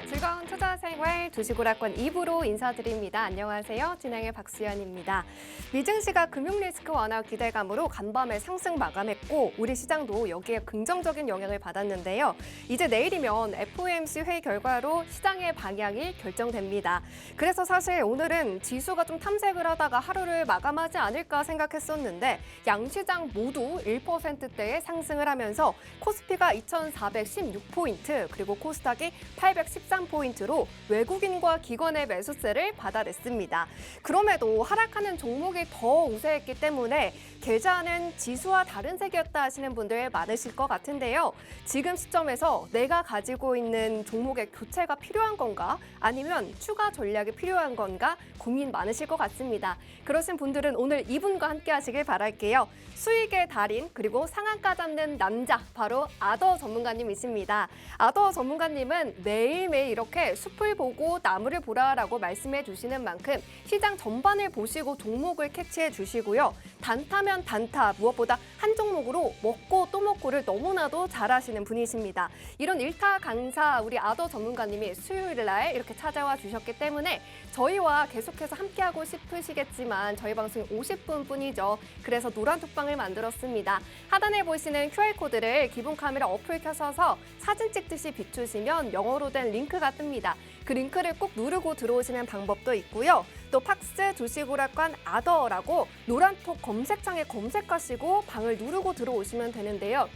즐거운 투자 생활 도시고락권 2부로 인사드립니다. 안녕하세요. 진행의 박수연입니다. 미증시가 금융 리스크 완화 기대감으로 간밤에 상승 마감했고 우리 시장도 여기에 긍정적인 영향을 받았는데요. 이제 내일이면 FOMC 회의 결과로 시장의 방향이 결정됩니다. 그래서 사실 오늘은 지수가 좀 탐색을 하다가 하루를 마감하지 않을까 생각했었는데 양시장 모두 1%대의 상승을 하면서 코스피가 2,416포인트 그리고 코스닥이 813포인트로 외국인과 기관의 매수세를 받아냈습니다. 그럼에도 하락하는 종목이 더 우세했기 때문에 계좌는 지수와 다른 색이었다 하시는 분들 많으실 것 같은데요. 지금 시점에서 내가 가지고 있는 종목의 교체가 필요한 건가 아니면 추가 전략이 필요한 건가 고민 많으실 것 같습니다. 그러신 분들은 오늘 이분과 함께 하시길 바랄게요. 수익의 달인 그리고 상한가 잡는 남자 바로 아더 전문가님이십니다. 아더 전문가님은 매일매일 이렇게 숲을 보고 나무를 보라라고 말씀해 주시는 만큼 시장 전반을 보시고 종목을 캐치해 주시고요. 단타면 단타, 무엇보다 한 종목으로 먹고 또 먹고를 너무나도 잘하시는 분이십니다. 이런 일타 강사 우리 아더 전문가님이 수요일 날 이렇게 찾아와 주셨기 때문에 저희와 계속해서 함께하고 싶으시겠지만 저희 방송 50분 뿐이죠. 그래서 노란 톡방을 만들었습니다. 하단에 보시는 QR코드를 기본 카메라 어플 켜셔서 사진 찍듯이 비추시면 영어로 된 링크가 뜹니다. 그 링크를 꼭 누르고 들어오시는 방법도 있고요. 또 팍스 도시고락관 아더라고 노란톡 검색창에 검색하시고 방을 누르고 들어오시면 되는데요.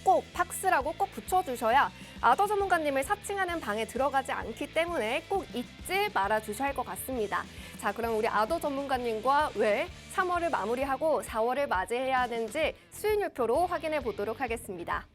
꼭 팍스라고 꼭 붙여주셔야 아더 전문가님을 사칭하는 방에 들어가지 않기 때문에 꼭 잊지 말아주셔야 할 것 같습니다. 자, 그럼 우리 아더 전문가님과 왜 3월을 마무리하고 4월을 맞이해야 하는지 수익률표로 확인해 보도록 하겠습니다.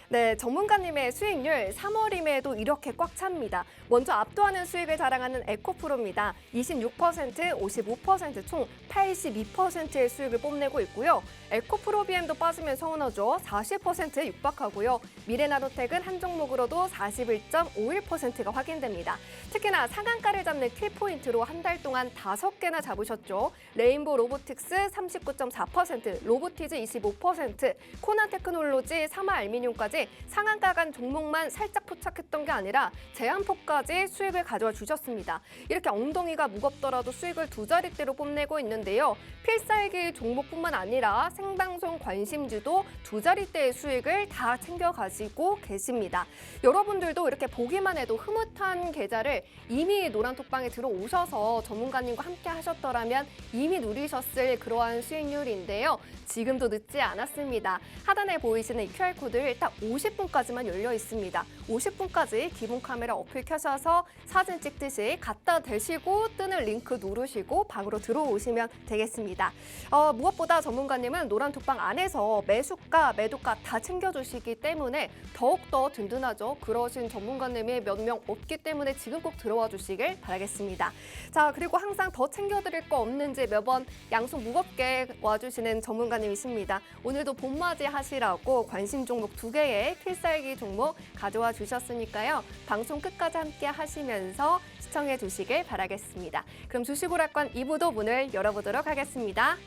네, 전문가님의 수익률 3월임에도 이렇게 꽉 찹니다. 먼저 압도하는 수익을 자랑하는 에코프로입니다. 26%, 55%, 총 82%의 수익을 뽐내고 있고요. 에코프로비엠도 빠지면 서운하죠. 40% 육박하고요. 미래나노텍은 한 종목으로도 41.51%가 확인됩니다. 특히나 상한가를 잡는 킬포인트로 한 달 동안 5개나 잡으셨죠. 레인보 로보틱스 39.4%, 로보티즈 25%, 코나 테크놀로지, 사마 알미늄까지 상한가 간 종목만 살짝 포착했던 게 아니라 제한폭까지 수익을 가져와 주셨습니다. 이렇게 엉덩이가 무겁더라도 수익을 두 자릿대로 뽐내고 있는데요. 필살기 종목뿐만 아니라 생방송 관심주도 두 자릿대의 수익을 다 챙겨가시고 계십니다. 여러분들도 이렇게 보기만 해도 흐뭇한 계좌를 이미 노란톡방에 들어오셔서 전문가님과 함께 하셨더라면 이미 누리셨을 그러한 수익률인데요. 지금도 늦지 않았습니다. 하단에 보이시는 이 QR코드를 딱 50분까지만 열려 있습니다. 50분까지 기본 카메라 어플 켜셔서 사진 찍듯이 갖다 대시고 뜨는 링크 누르시고 방으로 들어오시면 되겠습니다. 무엇보다 전문가님은 노란톡방 안에서 매수가, 매도가 다 챙겨주시기 때문에 더욱더 든든하죠. 그러신 전문가님이 몇 명 없기 때문에 지금 꼭 들어와 주시길 바라겠습니다. 자, 그리고 항상 더 챙겨드릴 거 없는지 매번 양손 무겁게 와주시는 전문가님이십니다. 오늘도 봄맞이 하시라고 관심 종목 2개의 필살기 종목 가져와 주셨으니까요. 방송 끝까지 함께 하시면서 시청해 주시길 바라겠습니다. 그럼 주식오락관 2부도 문을 열어보도록 하겠습니다.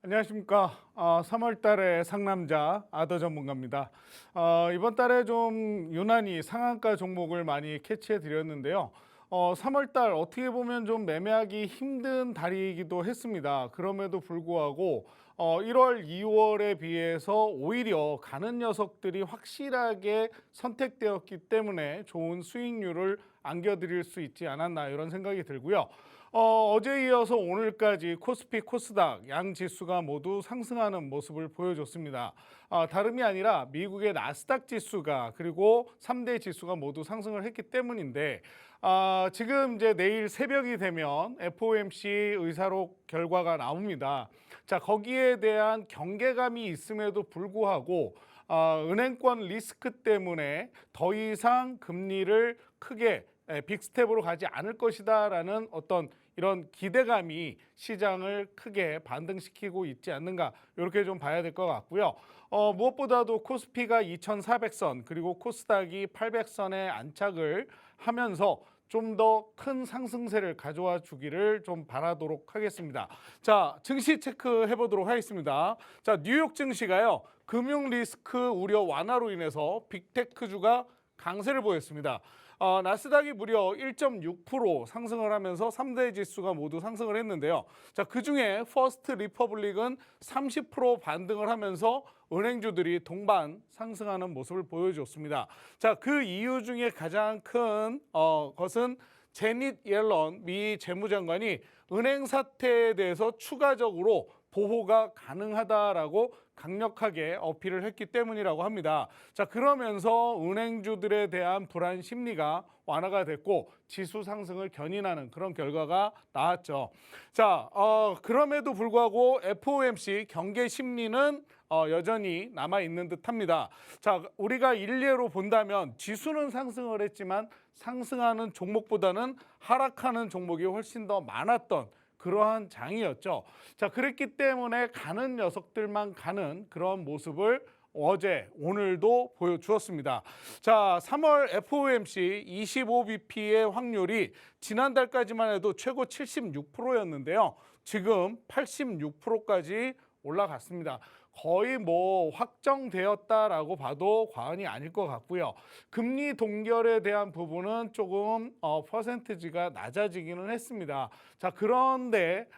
안녕하십니까. 3월 달의 상남자 아더 전문가입니다. 이번 달에 좀 유난히 상한가 종목을 많이 캐치해 드렸는데요. 3월 달 어떻게 보면 좀 매매하기 힘든 달이기도 했습니다. 그럼에도 불구하고 1월, 2월에 비해서 오히려 가는 녀석들이 확실하게 선택되었기 때문에 좋은 수익률을 안겨드릴 수 있지 않았나 이런 생각이 들고요. 어제 이어서 오늘까지 코스피, 코스닥 양 지수가 모두 상승하는 모습을 보여줬습니다. 다름이 아니라 미국의 나스닥 지수가 그리고 3대 지수가 모두 상승을 했기 때문인데 지금 이제 내일 새벽이 되면 FOMC 의사록 결과가 나옵니다. 자, 거기에 대한 경계감이 있음에도 불구하고 은행권 리스크 때문에 더 이상 금리를 크게 빅스텝으로 가지 않을 것이다라는 어떤 이런 기대감이 시장을 크게 반등시키고 있지 않는가 이렇게 좀 봐야 될 것 같고요. 무엇보다도 코스피가 2,400선 그리고 코스닥이 800선에 안착을 하면서 좀 더 큰 상승세를 가져와 주기를 좀 바라도록 하겠습니다. 자, 증시 체크해 보도록 하겠습니다. 자, 뉴욕 증시가요. 금융 리스크 우려 완화로 인해서 빅테크주가 강세를 보였습니다. 나스닥이 무려 1.6% 상승을 하면서 3대 지수가 모두 상승을 했는데요. 자, 그중에 퍼스트 리퍼블릭은 30% 반등을 하면서 은행주들이 동반 상승하는 모습을 보여줬습니다. 자, 그 이유 중에 가장 큰 것은 제닛 옐런 미 재무장관이 은행 사태에 대해서 추가적으로 보호가 가능하다라고 강력하게 어필을 했기 때문이라고 합니다. 자, 그러면서 은행주들에 대한 불안 심리가 완화가 됐고 지수 상승을 견인하는 그런 결과가 나왔죠. 자, 그럼에도 불구하고 FOMC 경계 심리는 여전히 남아 있는 듯합니다. 자, 우리가 일례로 본다면 지수는 상승을 했지만 상승하는 종목보다는 하락하는 종목이 훨씬 더 많았던 그러한 장이었죠. 자, 그랬기 때문에 가는 녀석들만 가는 그런 모습을 어제, 오늘도 보여주었습니다. 자, 3월 FOMC 25bp의 확률이 지난달까지만 해도 최고 76%였는데요. 지금 86%까지 올라갔습니다. 거의 뭐 확정되었다라고 봐도 과언이 아닐 것 같고요. 금리 동결에 대한 부분은 조금 퍼센티지가 낮아지기는 했습니다. 자, 그런데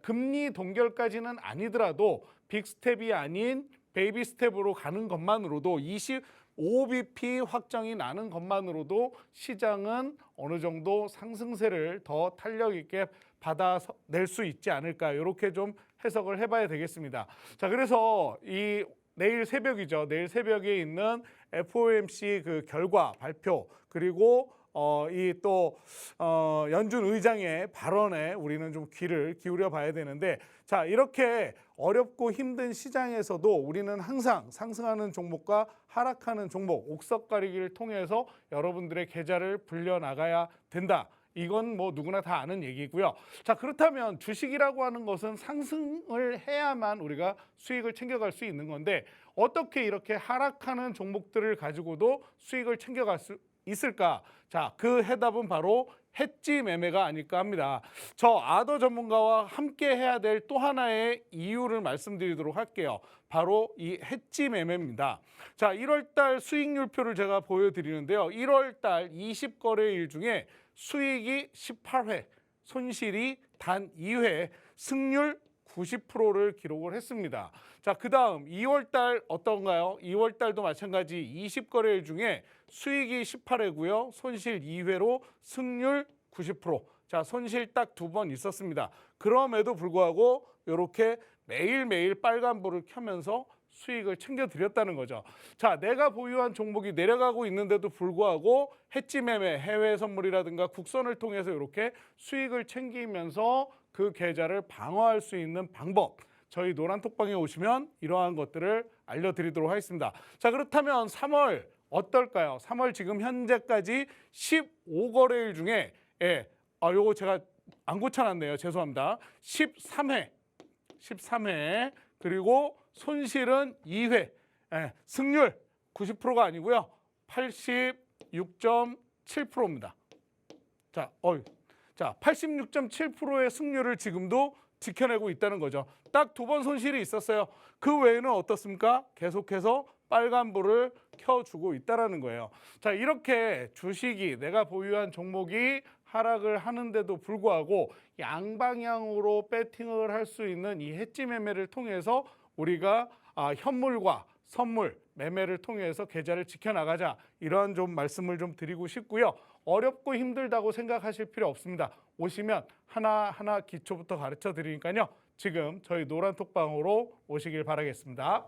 금리 동결까지는 아니더라도 빅스텝이 아닌 베이비 스텝으로 가는 것만으로도 25bp 확정이 나는 것만으로도 시장은 어느 정도 상승세를 더 탄력 있게 받아낼 수 있지 않을까 이렇게 좀 해석을 해봐야 되겠습니다. 자, 그래서 이 내일 새벽이죠. 내일 새벽에 있는 FOMC 그 결과 발표 그리고 이 또 연준 의장의 발언에 우리는 좀 귀를 기울여 봐야 되는데, 자, 이렇게 어렵고 힘든 시장에서도 우리는 항상 상승하는 종목과 하락하는 종목 옥석 가리기를 통해서 여러분들의 계좌를 불려 나가야 된다. 이건 뭐 누구나 다 아는 얘기고요. 자, 그렇다면 주식이라고 하는 것은 상승을 해야만 우리가 수익을 챙겨갈 수 있는 건데 어떻게 이렇게 하락하는 종목들을 가지고도 수익을 챙겨갈 수 있을까? 자, 그 해답은 바로 해지 매매가 아닐까 합니다. 저 아더 전문가와 함께 해야 될 또 하나의 이유를 말씀드리도록 할게요. 바로 이 해지 매매입니다. 자, 1월달 수익률표를 제가 보여드리는데요. 1월달 20거래일 중에 수익이 18회, 손실이 단 2회, 승률 90%를 기록을 했습니다. 자, 그 다음 2월달 어떤가요? 2월달도 마찬가지 20거래일 중에 수익이 18회고요. 손실 2회로 승률 90%. 자, 손실 딱 2번 있었습니다. 그럼에도 불구하고 이렇게 매일매일 빨간불을 켜면서 수익을 챙겨드렸다는 거죠. 자, 내가 보유한 종목이 내려가고 있는데도 불구하고 해지 매매, 해외 선물이라든가 국선을 통해서 이렇게 수익을 챙기면서 그 계좌를 방어할 수 있는 방법, 저희 노란톡방에 오시면 이러한 것들을 알려드리도록 하겠습니다. 자, 그렇다면 3월 어떨까요? 3월 지금 현재까지 15거래일 중에 요거 제가 안 고쳐놨네요. 죄송합니다. 13회 그리고 손실은 2회, 승률 90%가 아니고요. 86.7%입니다. 자, 86.7%의 승률을 지금도 지켜내고 있다는 거죠. 딱 2번 손실이 있었어요. 그 외에는 어떻습니까? 계속해서 빨간불을 켜주고 있다라는 거예요. 자, 이렇게 주식이 내가 보유한 종목이 하락을 하는데도 불구하고 양방향으로 배팅을 할 수 있는 이 해지 매매를 통해서 우리가 현물과 선물 매매를 통해서 계좌를 지켜나가자, 이러한 좀 말씀을 좀 드리고 싶고요. 어렵고 힘들다고 생각하실 필요 없습니다. 오시면 하나하나 기초부터 가르쳐 드리니까요. 지금 저희 노란톡방으로 오시길 바라겠습니다.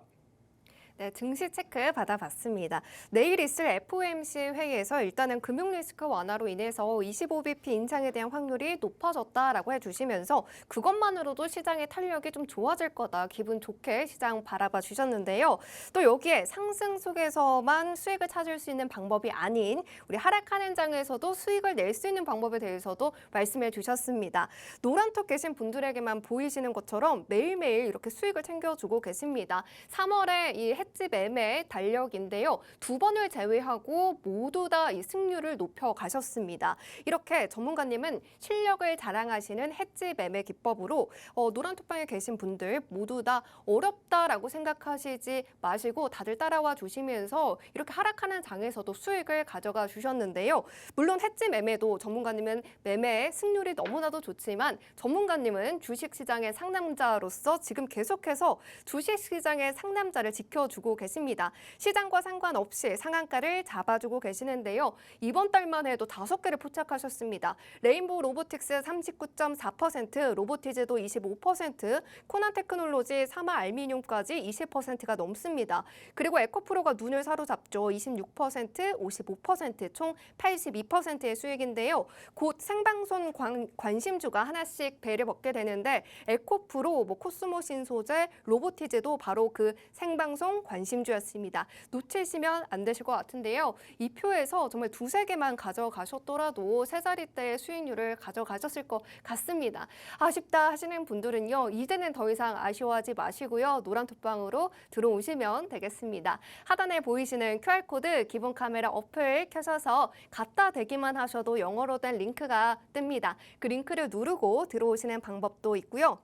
네, 증시 체크 받아봤습니다. 내일 있을 FOMC 회의에서 일단은 금융 리스크 완화로 인해서 25bp 인상에 대한 확률이 높아졌다라고 해주시면서 그것만으로도 시장의 탄력이 좀 좋아질 거다, 기분 좋게 시장 바라봐 주셨는데요. 또 여기에 상승 속에서만 수익을 찾을 수 있는 방법이 아닌 우리 하락하는 장에서도 수익을 낼 수 있는 방법에 대해서도 말씀해 주셨습니다. 노란톡 계신 분들에게만 보이시는 것처럼 매일매일 이렇게 수익을 챙겨주고 계십니다. 3월에 이 해지 매매 달력인데요. 2번을 제외하고 모두 다 이 승률을 높여 가셨습니다. 이렇게 전문가님은 실력을 자랑하시는 해지 매매 기법으로 노란톡방에 계신 분들 모두 다 어렵다라고 생각하시지 마시고 다들 따라와 주시면서 이렇게 하락하는 장에서도 수익을 가져가 주셨는데요. 물론 해지 매매도 전문가님은 매매 승률이 너무나도 좋지만 전문가님은 주식시장의 상남자로서 지금 계속해서 주식시장의 상남자를 지켜주고 계십니다. 시장과 상관없이 상한가를 잡아주고 계시는데요. 이번 달만 해도 5개를 포착하셨습니다. 레인보우 로보틱스 39.4%, 로보티즈도 25%, 코난 테크놀로지, 사마 알미늄까지 20%가 넘습니다. 그리고 에코프로가 눈을 사로잡죠. 26%, 55%, 총 82%의 수익인데요. 곧 생방송 관심주가 하나씩 배를 먹게 되는데 에코프로, 코스모 신소재, 로보티즈도 바로 그 생방송 관심주였습니다. 놓치시면 안 되실 것 같은데요. 이 표에서 정말 2-3개만 가져가셨더라도 세 자릿대의 수익률을 가져가셨을 것 같습니다. 아쉽다 하시는 분들은요. 이제는 더 이상 아쉬워하지 마시고요. 노란톡방으로 들어오시면 되겠습니다. 하단에 보이시는 QR코드 기본 카메라 어플 켜셔서 갖다 대기만 하셔도 영어로 된 링크가 뜹니다. 그 링크를 누르고 들어오시는 방법도 있고요.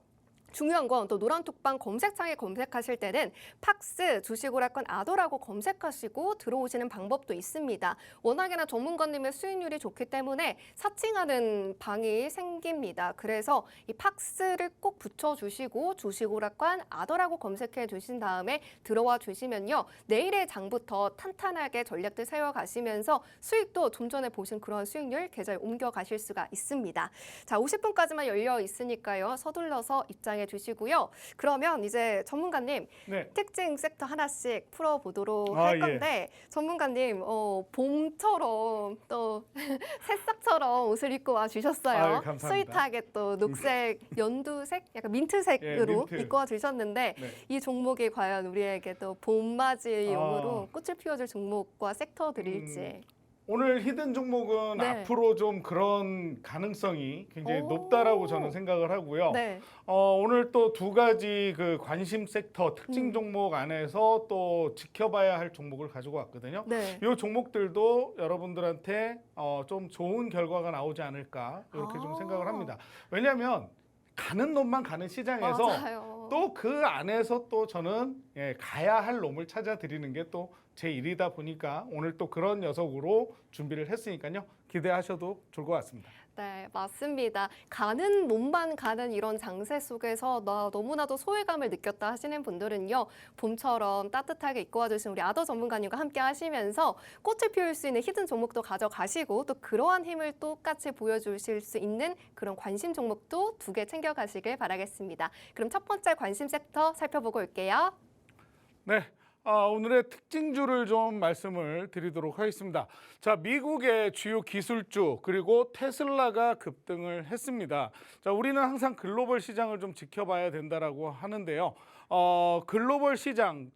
중요한 건 또 노란톡방 검색창에 검색하실 때는 팍스, 주식오락관 아더라고 검색하시고 들어오시는 방법도 있습니다. 워낙에나 전문가님의 수익률이 좋기 때문에 사칭하는 방이 생깁니다. 그래서 이 팍스를 꼭 붙여주시고 주식오락관 아더라고 검색해 주신 다음에 들어와 주시면요. 내일의 장부터 탄탄하게 전략들 세워가시면서 수익도 좀 전에 보신 그런 수익률 계좌에 옮겨가실 수가 있습니다. 자, 50분까지만 열려 있으니까요. 서둘러서 입장해 주시고요. 그러면 이제 전문가님 네. 특징 섹터 하나씩 풀어보도록 할 건데 전문가님 봄처럼 또 새싹처럼 옷을 입고 와 주셨어요. 감사합니다. 스윗하게 또 녹색, 연두색, 약간 민트색으로 민트. 입고 와 주셨는데 네. 이 종목이 과연 우리에게 또 봄맞이용으로 꽃을 피워줄 종목과 섹터들일지. 오늘 히든 종목은 네. 앞으로 좀 그런 가능성이 굉장히 오. 높다라고 저는 생각을 하고요. 네. 오늘 또 2가지 그 관심 섹터 특징 종목 안에서 또 지켜봐야 할 종목을 가지고 왔거든요. 네. 이 종목들도 여러분들한테 좀 좋은 결과가 나오지 않을까 이렇게 좀 생각을 합니다. 왜냐하면 가는 놈만 가는 시장에서 맞아요. 또 그 안에서 또 저는 가야 할 놈을 찾아 드리는 게 또 제 일이다 보니까 오늘 또 그런 녀석으로 준비를 했으니까요. 기대하셔도 좋을 것 같습니다. 네, 맞습니다. 가는 놈만 가는 이런 장세 속에서 나 너무나도 소외감을 느꼈다 하시는 분들은요. 봄처럼 따뜻하게 입고 와주신 우리 아더 전문가님과 함께 하시면서 꽃을 피울 수 있는 히든 종목도 가져가시고 또 그러한 힘을 똑같이 보여주실 수 있는 그런 관심 종목도 2개 챙겨가시길 바라겠습니다. 그럼 첫 번째 관심 섹터 살펴보고 올게요. 네. 오늘의 특징주를 좀 말씀을 드리도록 하겠습니다. 자, 미국의 주요 기술주 그리고 테슬라가 급등을 했습니다. 자, 우리는 항상 글로벌 시장을 좀 지켜봐야 된다라고 하는데요. 글로벌 시장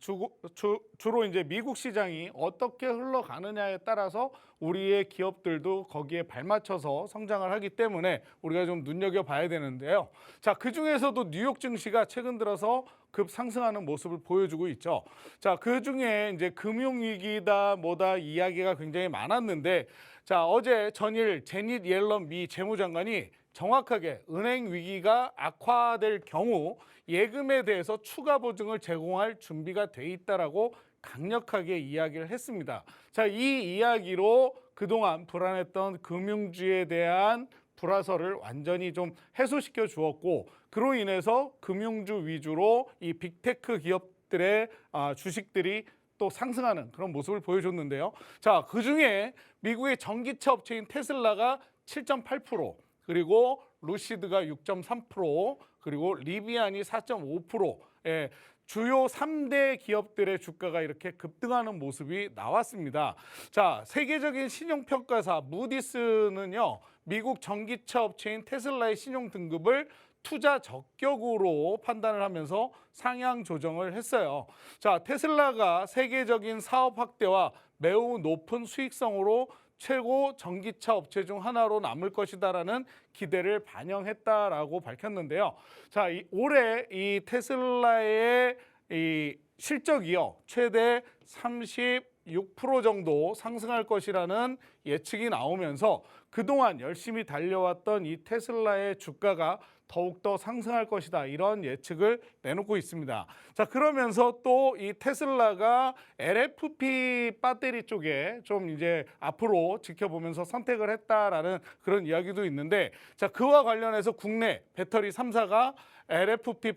주로 이제 미국 시장이 어떻게 흘러가느냐에 따라서 우리의 기업들도 거기에 발맞춰서 성장을 하기 때문에 우리가 좀 눈여겨봐야 되는데요. 자, 그 중에서도 뉴욕 증시가 최근 들어서 급 상승하는 모습을 보여주고 있죠. 자, 그 중에 이제 금융위기다 뭐다 이야기가 굉장히 많았는데, 자, 어제 전일 제닛 옐런 미 재무장관이 정확하게 은행 위기가 악화될 경우 예금에 대해서 추가 보증을 제공할 준비가 돼 있다라고 강력하게 이야기를 했습니다. 자, 이 이야기로 그동안 불안했던 금융주에 대한 불화설을 완전히 좀 해소시켜 주었고, 그로 인해서 금융주 위주로 이 빅테크 기업들의 주식들이 또 상승하는 그런 모습을 보여줬는데요. 자, 그중에 미국의 전기차 업체인 테슬라가 7.8%, 그리고 루시드가 6.3%, 그리고 리비안이 4.5%, 주요 3대 기업들의 주가가 이렇게 급등하는 모습이 나왔습니다. 자, 세계적인 신용평가사 무디스는요, 미국 전기차 업체인 테슬라의 신용 등급을 투자 적격으로 판단을 하면서 상향 조정을 했어요. 자, 테슬라가 세계적인 사업 확대와 매우 높은 수익성으로 최고 전기차 업체 중 하나로 남을 것이다라는 기대를 반영했다라고 밝혔는데요. 자, 올해 이 테슬라의 이 실적이요, 최대 36% 정도 상승할 것이라는 예측이 나오면서 그동안 열심히 달려왔던 이 테슬라의 주가가 더욱더 상승할 것이다, 이런 예측을 내놓고 있습니다. 자, 그러면서 또 이 테슬라가 LFP 배터리 쪽에 좀 이제 앞으로 지켜보면서 선택을 했다라는 그런 이야기도 있는데, 자, 그와 관련해서 국내 배터리 3사가 LFP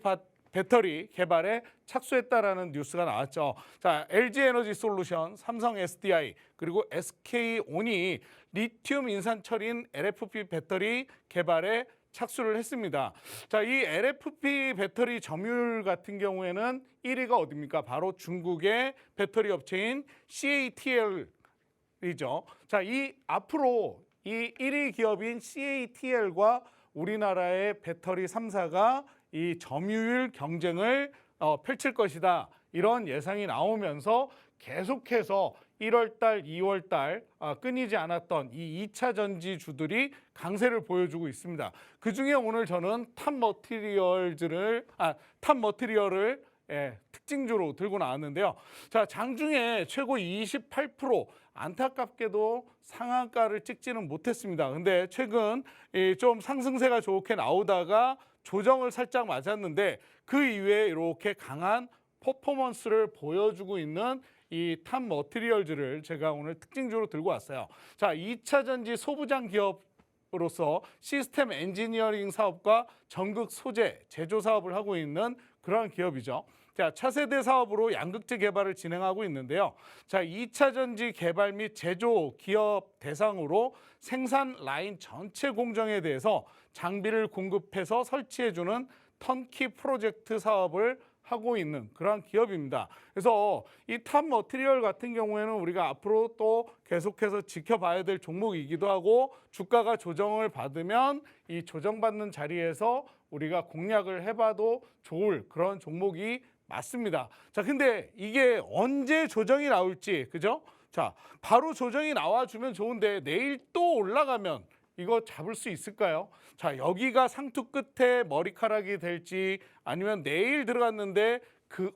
배터리 개발에 착수했다라는 뉴스가 나왔죠. 자, LG 에너지 솔루션, 삼성 SDI, 그리고 SK온이 리튬 인산철인 LFP 배터리 개발에 착수를 했습니다. 자, 이 LFP 배터리 점유율 같은 경우에는 1위가 어디입니까? 바로 중국의 배터리 업체인 CATL이죠. 자, 이 앞으로 이 1위 기업인 CATL과 우리나라의 배터리 3사가 이 점유율 경쟁을 펼칠 것이다, 이런 예상이 나오면서 계속해서 1월달, 2월달 끊이지 않았던 이 2차 전지주들이 강세를 보여주고 있습니다. 그중에 오늘 저는 탑 머티리얼을 특징주로 들고 나왔는데요. 자, 장중에 최고 28%, 안타깝게도 상한가를 찍지는 못했습니다. 근데 최근 좀 상승세가 좋게 나오다가 조정을 살짝 맞았는데, 그 이후에 이렇게 강한 퍼포먼스를 보여주고 있는 이 탑 머티리얼즈를 제가 오늘 특징주로 들고 왔어요. 자, 2차 전지 소부장 기업으로서 시스템 엔지니어링 사업과 전극 소재 제조 사업을 하고 있는 그러한 기업이죠. 자, 차세대 사업으로 양극재 개발을 진행하고 있는데요. 자, 2차 전지 개발 및 제조 기업 대상으로 생산 라인 전체 공정에 대해서 장비를 공급해서 설치해주는 턴키 프로젝트 사업을 하고 있는 그러한 기업입니다. 그래서 이 탑 머티리얼 같은 경우에는 우리가 앞으로 또 계속해서 지켜봐야 될 종목이기도 하고, 주가가 조정을 받으면 이 조정받는 자리에서 우리가 공략을 해봐도 좋을 그런 종목이 맞습니다. 자, 근데 이게 언제 조정이 나올지, 그죠? 자, 바로 조정이 나와주면 좋은데 내일 또 올라가면 이거 잡을 수 있을까요? 자, 여기가 상투 끝에 머리카락이 될지, 아니면 내일 들어갔는데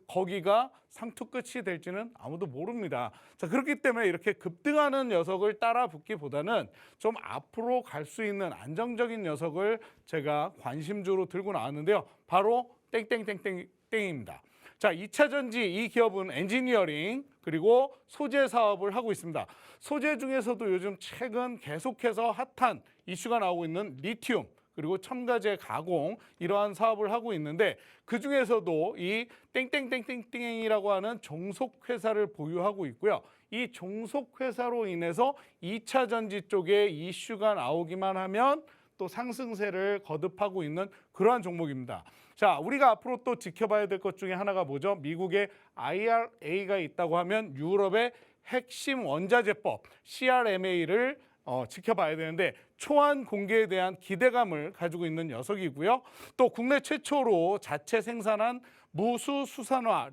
거기가 상투 끝이 될지는 아무도 모릅니다. 자, 그렇기 때문에 이렇게 급등하는 녀석을 따라 붙기보다는 좀 앞으로 갈 수 있는 안정적인 녀석을 제가 관심주로 들고 나왔는데요. 바로 땡땡땡땡땡입니다. 자, 2차 전지 이 기업은 엔지니어링 그리고 소재 사업을 하고 있습니다. 소재 중에서도 요즘 최근 계속해서 핫한 이슈가 나오고 있는 리튬 그리고 첨가제 가공, 이러한 사업을 하고 있는데, 그중에서도 이 땡땡땡땡땡이라고 하는 종속회사를 보유하고 있고요. 이 종속회사로 인해서 2차 전지 쪽에 이슈가 나오기만 하면 또 상승세를 거듭하고 있는 그러한 종목입니다. 자, 우리가 앞으로 또 지켜봐야 될 것 중에 하나가 뭐죠? 미국의 IRA가 있다고 하면 유럽의 핵심 원자재법 CRMA를 지켜봐야 되는데, 초안 공개에 대한 기대감을 가지고 있는 녀석이고요. 또 국내 최초로 자체 생산한 무수 수산화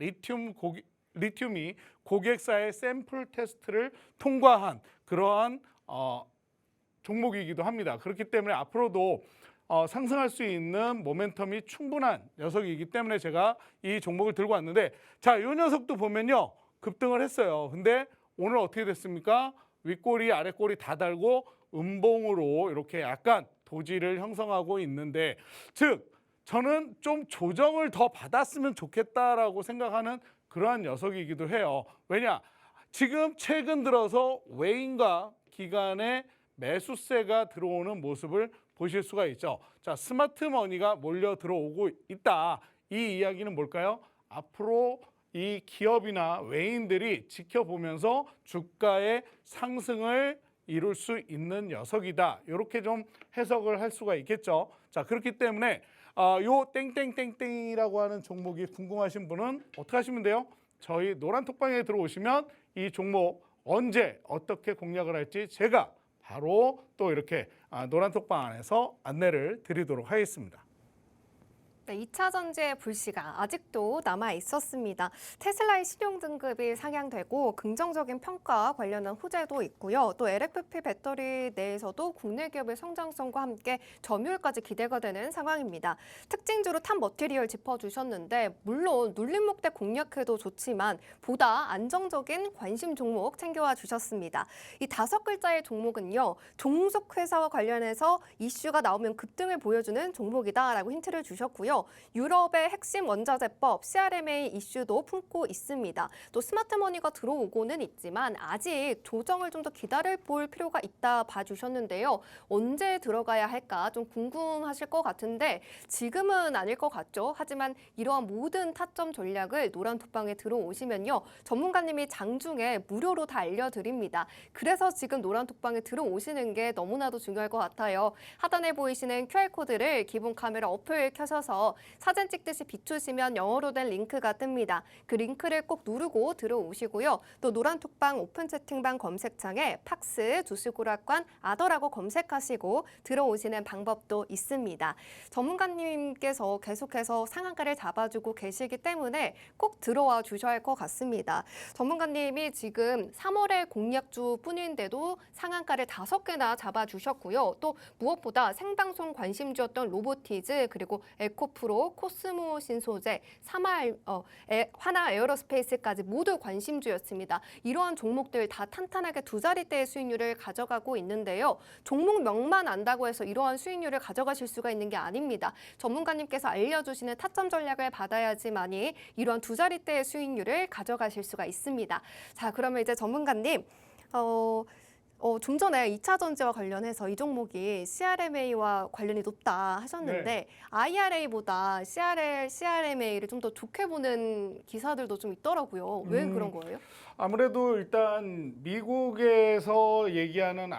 리튬이 고객사의 샘플 테스트를 통과한 그러한 종목이기도 합니다. 그렇기 때문에 앞으로도 상승할 수 있는 모멘텀이 충분한 녀석이기 때문에 제가 이 종목을 들고 왔는데, 자, 이 녀석도 보면요, 급등을 했어요. 근데 오늘 어떻게 됐습니까? 윗꼬리 아랫꼬리 다 달고 음봉으로 이렇게 약간 도지를 형성하고 있는데, 즉 저는 좀 조정을 더 받았으면 좋겠다라고 생각하는 그러한 녀석이기도 해요. 왜냐? 지금 최근 들어서 외인과 기관의 매수세가 들어오는 모습을 보실 수가 있죠. 자, 스마트머니가 몰려 들어오고 있다. 이 이야기는 뭘까요? 앞으로 이 기업이나 외인들이 지켜보면서 주가의 상승을 이룰 수 있는 녀석이다. 이렇게 좀 해석을 할 수가 있겠죠. 자, 그렇기 때문에 요 땡땡땡땡이라고 하는 종목이 궁금하신 분은 어떻게 하시면 돼요? 저희 노란톡방에 들어오시면 이 종목 언제 어떻게 공략을 할지 제가 바로 또 이렇게 노란톡방 안에서 안내를 드리도록 하겠습니다. 네, 2차 전지의 불씨가 아직도 남아 있었습니다. 테슬라의 신용 등급이 상향되고 긍정적인 평가 관련한 호재도 있고요. 또 LFP 배터리 내에서도 국내 기업의 성장성과 함께 점유율까지 기대가 되는 상황입니다. 특징주로 탑 머티리얼 짚어주셨는데 물론 눌림목대 공략해도 좋지만 보다 안정적인 관심 종목 챙겨와 주셨습니다. 이 5글자의 종목은요. 종속회사와 관련해서 이슈가 나오면 급등을 보여주는 종목이다라고 힌트를 주셨고요. 유럽의 핵심 원자재법 CRMA 이슈도 품고 있습니다. 또 스마트머니가 들어오고는 있지만 아직 조정을 좀 더 기다려볼 필요가 있다 봐주셨는데요. 언제 들어가야 할까 좀 궁금하실 것 같은데 지금은 아닐 것 같죠. 하지만 이러한 모든 타점 전략을 노란톡방에 들어오시면요. 전문가님이 장중에 무료로 다 알려드립니다. 그래서 지금 노란톡방에 들어오시는 게 너무나도 중요할 것 같아요. 하단에 보이시는 QR코드를 기본 카메라 어플 켜셔서 사진 찍듯이 비추시면 영어로 된 링크가 뜹니다. 그 링크를 꼭 누르고 들어오시고요. 또 노란톡방 오픈 채팅방 검색창에 팍스, 주식오락관, 아더라고 검색하시고 들어오시는 방법도 있습니다. 전문가님께서 계속해서 상한가를 잡아주고 계시기 때문에 꼭 들어와 주셔야 할 것 같습니다. 전문가님이 지금 3월에 공략주 뿐인데도 상한가를 5개나 잡아주셨고요. 또 무엇보다 생방송 관심주였던 로보티즈 그리고 에코프로, 코스모 신소재, 하나 에어로스페이스까지 모두 관심주였습니다. 이러한 종목들 다 탄탄하게 2자릿대의 수익률을 가져가고 있는데요. 종목명만 안다고 해서 이러한 수익률을 가져가실 수가 있는 게 아닙니다. 전문가님께서 알려주시는 타점 전략을 받아야지만이 이러한 2자릿대의 수익률을 가져가실 수가 있습니다. 자, 그러면 이제 전문가님, 좀 전에 2차 전지와 관련해서 이 종목이 CRMA와 관련이 높다 하셨는데 네. IRA보다 CRMA를 좀 더 좋게 보는 기사들도 좀 있더라고요. 왜 그런 거예요? 아무래도 일단 미국에서 얘기하는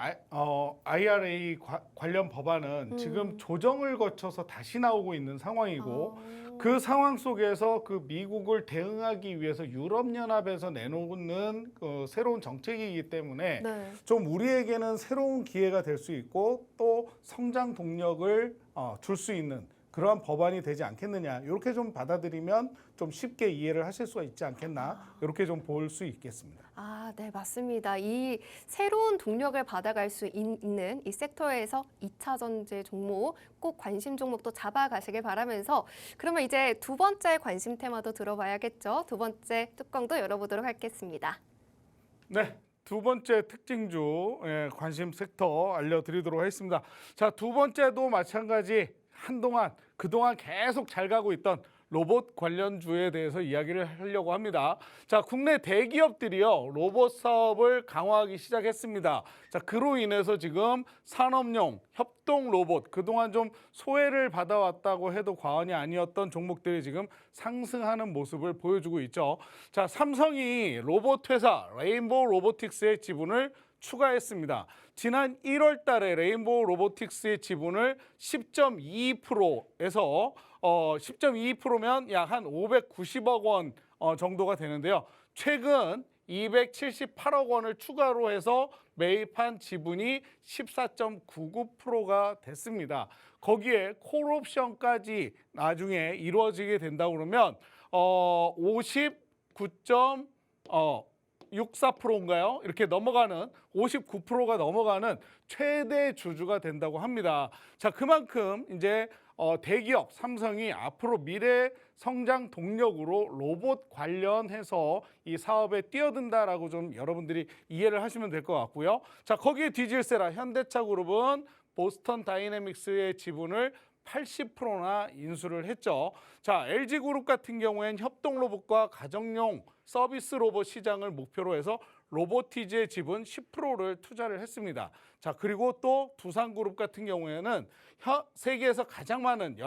IRA 관련 법안은 지금 조정을 거쳐서 다시 나오고 있는 상황이고 그 상황 속에서 그 미국을 대응하기 위해서 유럽연합에서 내놓는 그 새로운 정책이기 때문에 네. 좀 우리에게는 새로운 기회가 될 수 있고 또 성장 동력을 줄 수 있는 그러한 법안이 되지 않겠느냐 이렇게 좀 받아들이면 좀 쉽게 이해를 하실 수가 있지 않겠나 이렇게 좀 볼 수 있겠습니다. 네, 맞습니다. 이 새로운 동력을 받아갈 수 있는 이 섹터에서 2차 전지 종목, 꼭 관심 종목도 잡아가시길 바라면서 그러면 이제 두 번째 관심 테마도 들어봐야겠죠. 두 번째 뚜껑도 열어보도록 하겠습니다. 네. 두 번째 특징주 관심 섹터 알려드리도록 하겠습니다. 자, 두 번째도 마찬가지 그동안 계속 잘 가고 있던 로봇 관련주에 대해서 이야기를 하려고 합니다. 자, 국내 대기업들이요 로봇 사업을 강화하기 시작했습니다. 자, 그로 인해서 지금 산업용 협동 로봇 그동안 좀 소외를 받아왔다고 해도 과언이 아니었던 종목들이 지금 상승하는 모습을 보여주고 있죠. 자, 삼성이 로봇 회사 레인보우 로보틱스의 지분을 추가했습니다. 지난 1월 달에 레인보우 로보틱스의 지분을 10.22%에서 10.22%면 약 한 590억 원 정도가 되는데요. 최근 278억 원을 추가로 해서 매입한 지분이 14.99%가 됐습니다. 거기에 콜옵션까지 나중에 이루어지게 된다 그러면 59.64%인가요? 이렇게 넘어가는 59%가 넘어가는 최대 주주가 된다고 합니다. 자, 그만큼 이제 대기업 삼성이 앞으로 미래 성장 동력으로 로봇 관련해서 이 사업에 뛰어든다라고 좀 여러분들이 이해를 하시면 될 것 같고요. 자, 거기에 뒤질세라 현대차 그룹은 보스턴 다이내믹스의 지분을 80%나 인수를 했죠. 자, LG그룹 같은 경우엔 협동 로봇과 가정용 서비스 로봇 시장을 목표로 해서 로보티즈의 지분 10%를 투자를 했습니다. 자, 그리고 또 두산그룹 같은 경우에는 세계에서 가장 많은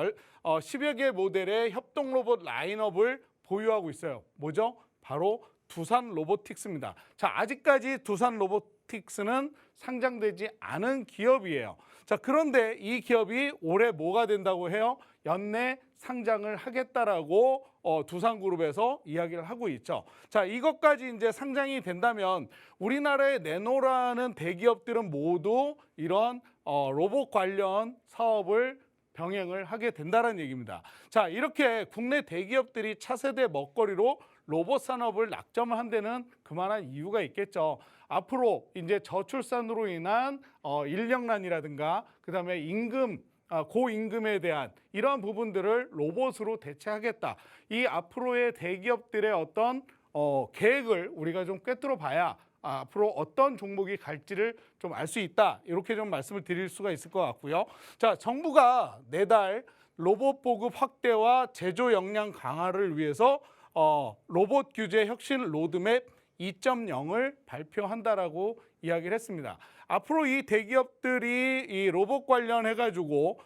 10여 개 모델의 협동 로봇 라인업을 보유하고 있어요. 뭐죠? 바로 두산 로보틱스입니다. 자, 아직까지 두산 로보틱스는 상장되지 않은 기업이에요. 자, 그런데 이 기업이 올해 뭐가 된다고 해요? 연내 상장을 하겠다라고 두산그룹에서 이야기를 하고 있죠. 자, 이것까지 이제 상장이 된다면 우리나라에 내놓으라는 대기업들은 모두 이런 로봇 관련 사업을 병행을 하게 된다는 얘기입니다. 자, 이렇게 국내 대기업들이 차세대 먹거리로 로봇 산업을 낙점을 한 데는 그만한 이유가 있겠죠. 앞으로 이제 저출산으로 인한 인력난이라든가 그다음에 고임금에 대한 이러한 부분들을 로봇으로 대체하겠다. 이 앞으로의 대기업들의 어떤 계획을 우리가 좀 꿰뚫어 봐야 앞으로 어떤 종목이 갈지를 좀 알 수 있다. 이렇게 좀 말씀을 드릴 수가 있을 것 같고요. 자, 정부가 내달 로봇 보급 확대와 제조 역량 강화를 위해서 로봇 규제 혁신 로드맵 2.0을 발표한다라고 이야기를 했습니다. 앞으로 이 대기업들이 이 로봇 관련해 가지고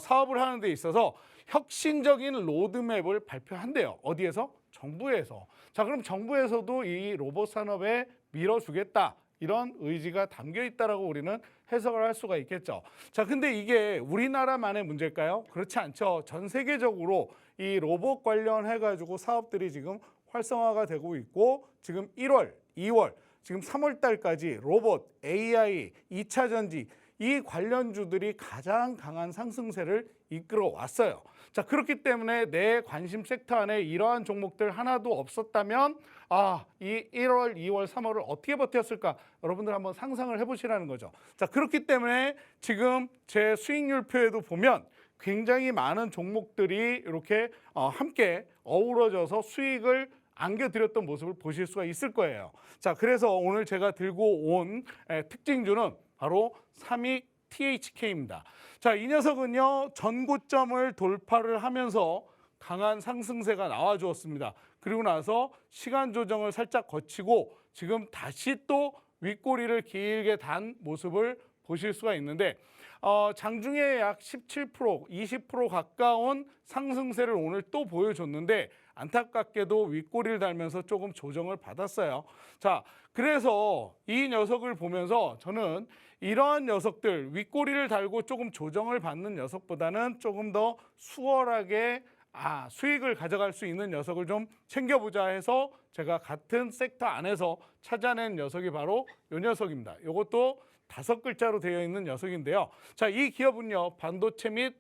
사업을 하는 데 있어서 혁신적인 로드맵을 발표한대요. 어디에서? 정부에서. 자, 그럼 정부에서도 이 로봇 산업에 밀어주겠다. 이런 의지가 담겨 있다라고 우리는 해석을 할 수가 있겠죠. 자, 근데 이게 우리나라만의 문제일까요? 그렇지 않죠. 전 세계적으로 이 로봇 관련해 가지고 사업들이 지금 활성화가 되고 있고 지금 1월, 2월, 지금 3월 달까지 로봇, AI, 2차 전지 이 관련주들이 가장 강한 상승세를 이끌어 왔어요. 자, 그렇기 때문에 내 관심 섹터 안에 이러한 종목들 하나도 없었다면 이 1월, 2월, 3월을 어떻게 버텼을까? 여러분들 한번 상상을 해보시라는 거죠. 자, 그렇기 때문에 지금 제 수익률표에도 보면 굉장히 많은 종목들이 이렇게 함께 어우러져서 수익을 안겨드렸던 모습을 보실 수가 있을 거예요. 자, 그래서 오늘 제가 들고 온 특징주는 바로 삼익 THK입니다. 자, 이 녀석은요 전고점을 돌파를 하면서 강한 상승세가 나와 주었습니다. 그리고 나서 시간 조정을 살짝 거치고 지금 다시 또 윗꼬리를 길게 단 모습을 보실 수가 있는데 장중에 약 17%, 20% 가까운 상승세를 오늘 또 보여줬는데 안타깝게도 윗꼬리를 달면서 조금 조정을 받았어요. 자, 그래서 이 녀석을 보면서 저는 이러한 녀석들 윗꼬리를 달고 조금 조정을 받는 녀석보다는 조금 더 수월하게 수익을 가져갈 수 있는 녀석을 좀 챙겨보자 해서 제가 같은 섹터 안에서 찾아낸 녀석이 바로 이 녀석입니다. 이것도 5글자로 되어 있는 녀석인데요. 자, 이 기업은요 반도체 및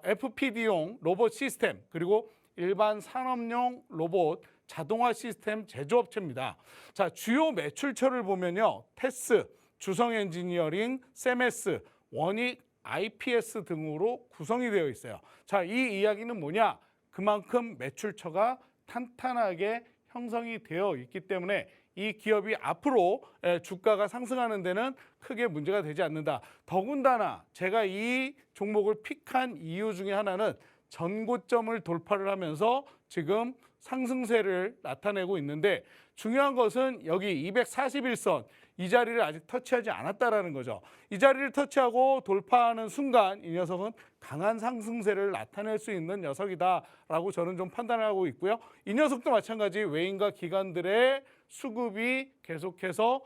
FPD용 로봇 시스템 그리고 일반 산업용 로봇 자동화 시스템 제조업체입니다. 자, 주요 매출처를 보면요. 테스, 주성 엔지니어링, 세메스, 원익, IPS 등으로 구성이 되어 있어요. 자, 이 이야기는 뭐냐? 그만큼 매출처가 탄탄하게 형성이 되어 있기 때문에 이 기업이 앞으로 주가가 상승하는 데는 크게 문제가 되지 않는다. 더군다나 제가 이 종목을 픽한 이유 중에 하나는 전고점을 돌파를 하면서 지금 상승세를 나타내고 있는데 중요한 것은 여기 241선 이 자리를 아직 터치하지 않았다라는 거죠. 이 자리를 터치하고 돌파하는 순간 이 녀석은 강한 상승세를 나타낼 수 있는 녀석이다라고 저는 좀 판단을 하고 있고요. 이 녀석도 마찬가지 외인과 기관들의 수급이 계속해서